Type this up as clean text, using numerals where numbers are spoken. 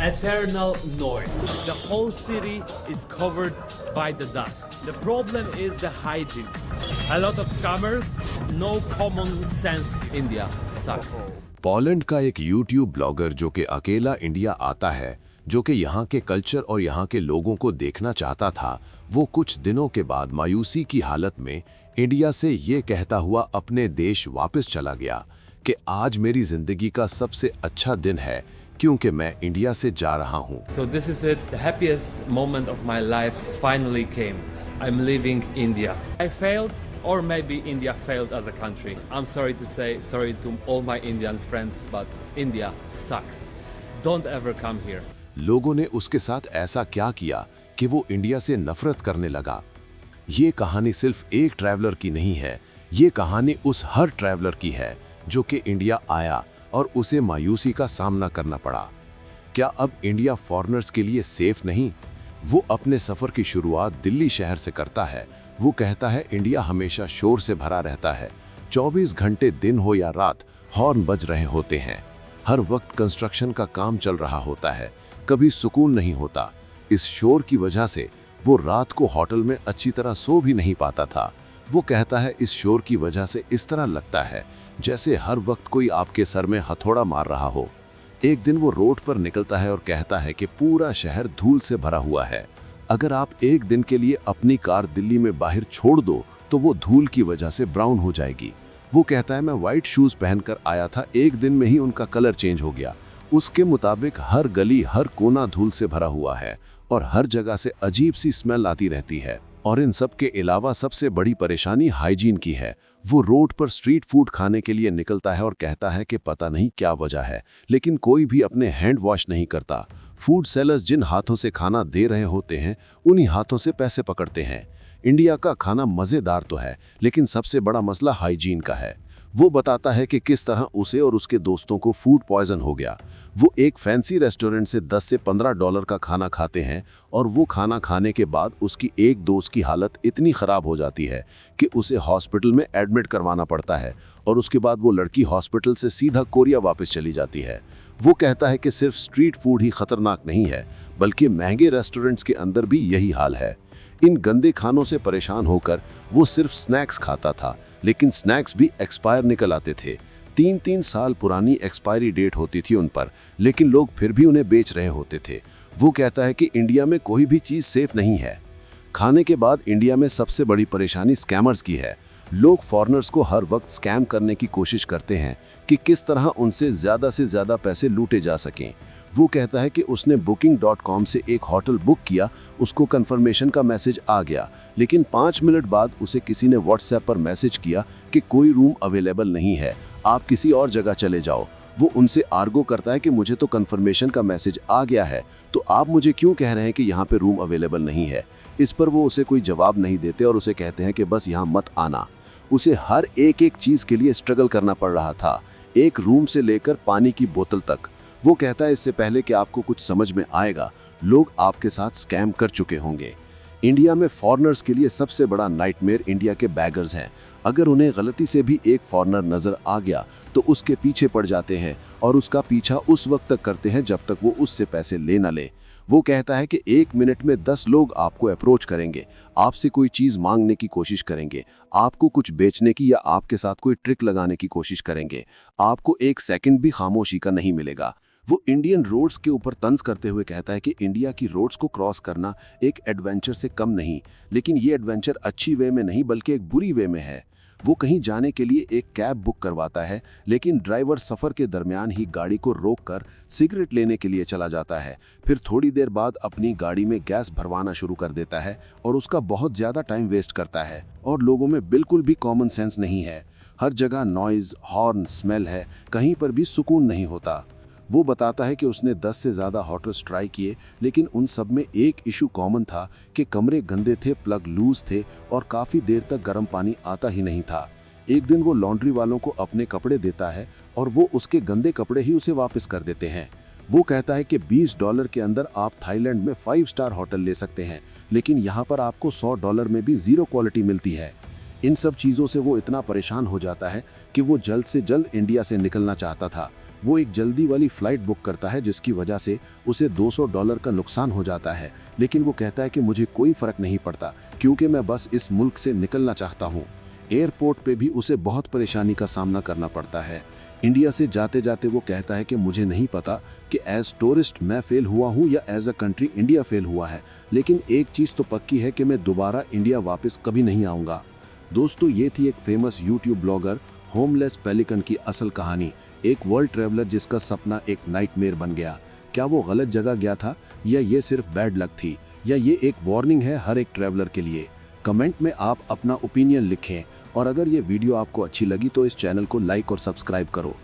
eternal noise. The whole city is covered by the dust. The problem is the hygiene. A lot of scammers, no common sense. India sucks. Poland का एक YouTube blogger जो कि अकेला India आता है, जो कि यहाँ के कल्चर और यहाँ के लोगों को देखना चाहता था, वो कुछ दिनों के बाद मायूसी की हालत में इंडिया से ये कहता हुआ अपने देश वापस चला गया कि आज मेरी जिंदगी का सबसे अच्छा दिन है क्योंकि मैं इंडिया से जा रहा हूँ। So this is it. The happiest moment of my life finally came. I'm leaving India. I failed, or maybe India failed as a country. I'm sorry to say, sorry to all my Indian friends, but India sucks. Don't ever come here. लोगों ने उसके साथ ऐसा क्या किया कि वो India से नफरत करने लगा? ये कहानी सिर्फ एक ट्रैवलर की नहीं है, ये कहानी उस हर ट्रैवलर की है जो कि इंडिया आया और उसे मायूसी का सामना करना पड़ा। क्या अब इंडिया फॉरेनर्स के लिए सेफ नहीं? वो अपने सफर की शुरुआत दिल्ली शहर से करता है। वो कहता है इंडिया हमेशा शोर से भरा रहता है, 24 घंटे दिन हो या रात हॉर्न बज रहे होते हैं, हर वक्त कंस्ट्रक्शन का काम चल रहा होता है, कभी सुकून नहीं होता। इस शोर की वजह से वो रात को होटल में अच्छी तरह सो भी नहीं पाता था। वो कहता है इस शोर की वजह से इस तरह लगता है जैसे हर वक्त कोई आपके सर में हथौड़ा मार रहा हो। एक दिन वो रोड पर निकलता है और कहता है कि पूरा शहर धूल से भरा हुआ है। अगर आप एक दिन के लिए अपनी कार दिल्ली में बाहर छोड़ दो तो वो धूल की वजह से ब्राउन हो जाएगी। वो कहता है मैं वाइट शूज पहनकर आया था, एक दिन में ही उनका कलर चेंज हो गया। उसके मुताबिक हर गली हर कोना धूल से भरा हुआ है और हर जगह से अजीब सी स्मेल आती रहती है। और इन सब के अलावा सबसे बड़ी परेशानी हाइजीन की है। वो रोड पर स्ट्रीट फूड खाने के लिए निकलता है और कहता है कि पता नहीं क्या वजह है, लेकिन कोई भी अपने हैंड वॉश नहीं करता। फूड सेलर्स जिन हाथों से खाना दे रहे होते हैं उन्हीं हाथों से पैसे पकड़ते हैं। इंडिया का खाना मज़ेदार तो है, लेकिन सबसे बड़ा मसला हाइजीन का है। वो बताता है कि किस तरह उसे और उसके दोस्तों को फूड पॉइजन हो गया। वो एक फैंसी रेस्टोरेंट से 10 से 15 डॉलर का खाना खाते हैं और वो खाना खाने के बाद उसकी एक दोस्त की हालत इतनी ख़राब हो जाती है कि उसे हॉस्पिटल में एडमिट करवाना पड़ता है और उसके बाद वो लड़की हॉस्पिटल से सीधा कोरिया वापस चली जाती है। वो कहता है कि सिर्फ स्ट्रीट फूड ही खतरनाक नहीं है, बल्कि महंगे रेस्टोरेंट्स के अंदर भी यही हाल है। इन गंदे खानों से परेशान होकर वो सिर्फ स्नैक्स खाता था, लेकिन स्नैक्स भी एक्सपायर निकल आते थे। 3-3 साल पुरानी एक्सपायरी डेट होती थी उन पर, लेकिन लोग फिर भी उन्हें बेच रहे होते थे। वो कहता है कि इंडिया में कोई भी चीज़ सेफ नहीं है। खाने के बाद इंडिया में सबसे बड़ी परेशानी स्कैमर्स की है। लोग फॉरेनर्स को हर वक्त स्कैम करने की कोशिश करते हैं कि किस तरह उनसे ज़्यादा पैसे लूटे जा सकें। वो कहता है कि उसने booking.com से एक होटल बुक किया, उसको कंफर्मेशन का मैसेज आ गया, लेकिन 5 मिनट बाद उसे किसी ने व्हाट्सएप पर मैसेज किया कि कोई रूम अवेलेबल नहीं है, आप किसी और जगह चले जाओ। वो उनसे आर्गो करता है कि मुझे तो कंफर्मेशन का मैसेज आ गया है, तो आप मुझे क्यों कह रहे हैं कि यहाँ पे रूम अवेलेबल नहीं है। इस पर वो उसे कोई जवाब नहीं देते और उसे कहते हैं कि बस यहाँ मत आना। उसे हर एक चीज़ के लिए स्ट्रगल करना पड़ रहा था, एक रूम से लेकर पानी की बोतल तक। वो कहता है इससे पहले कि आपको कुछ समझ में आएगा, लोग आपके साथ स्कैम कर चुके होंगे। इंडिया में फॉरेनर्स के लिए सबसे बड़ा नाइटमेयर इंडिया के बैगर्स हैं। अगर उन्हें गलती से भी एक फॉरेनर नज़र आ गया तो उसके पीछे पड़ जाते हैं और उसका पीछा उस वक्त तक करते हैं जब तक वो उससे पैसे ले न ले। वो कहता है कि 1 मिनट में 10 लोग आपको अप्रोच करेंगे, आपसे कोई चीज़ मांगने की कोशिश करेंगे, आपको कुछ बेचने की या आपके साथ कोई ट्रिक लगाने की कोशिश करेंगे। आपको 1 सेकंड भी खामोशी का नहीं मिलेगा। वो इंडियन रोड्स के ऊपर तंज करते हुए कहता है कि इंडिया की रोड्स को क्रॉस करना एक एडवेंचर से कम नहीं, लेकिन ये एडवेंचर अच्छी वे में नहीं बल्कि एक बुरी वे में है। वो कहीं जाने के लिए एक कैब बुक करवाता है, लेकिन ड्राइवर सफ़र के दरमियान ही गाड़ी को रोककर सिगरेट लेने के लिए चला जाता है। फिर थोड़ी देर बाद अपनी गाड़ी में गैस भरवाना शुरू कर देता है और उसका बहुत ज़्यादा टाइम वेस्ट करता है। और लोगों में बिल्कुल भी कॉमन सेंस नहीं है। हर जगह नॉइज़, हॉर्न, स्मेल है, कहीं पर भी सुकून नहीं होता। वो बताता है कि उसने 10 से ज़्यादा होटल्स ट्राई किए, लेकिन उन सब में एक इशू कॉमन था कि कमरे गंदे थे, प्लग लूज थे और काफ़ी देर तक गर्म पानी आता ही नहीं था। एक दिन वो लॉन्ड्री वालों को अपने कपड़े देता है और वो उसके गंदे कपड़े ही उसे वापस कर देते हैं। वो कहता है कि $20 के अंदर आप थाईलैंड में 5 स्टार होटल ले सकते हैं, लेकिन यहाँ पर आपको $100 में भी ज़ीरो क्वालिटी मिलती है। इन सब चीज़ों से वो इतना परेशान हो जाता है कि वो जल्द से जल्द इंडिया से निकलना चाहता था। वो एक जल्दी वाली फ्लाइट बुक करता है जिसकी वजह से उसे $200 का नुकसान हो जाता है, लेकिन वो कहता है कि मुझे कोई फर्क नहीं पड़ता क्योंकि मैं बस इस मुल्क से निकलना चाहता हूँ। एयरपोर्ट पे भी उसे बहुत परेशानी का सामना करना पड़ता है। इंडिया से जाते जाते वो कहता है कि मुझे नहीं पता कि एज टूरिस्ट मैं फेल हुआ हूँ या as a country India fail हुआ है, लेकिन एक चीज़ तो पक्की है कि मैं दोबारा इंडिया वापस कभी नहीं आऊँगा। दोस्तों, ये थी एक famous YouTube blogger homeless pelican की असल कहानी, एक वर्ल्ड ट्रैवलर जिसका सपना एक नाइटमेयर बन गया। क्या वो गलत जगह गया था या ये सिर्फ बैड लक थी, या ये एक वार्निंग है हर एक ट्रैवलर के लिए? कमेंट में आप अपना ओपिनियन लिखें और अगर ये वीडियो आपको अच्छी लगी तो इस चैनल को लाइक और सब्सक्राइब करो।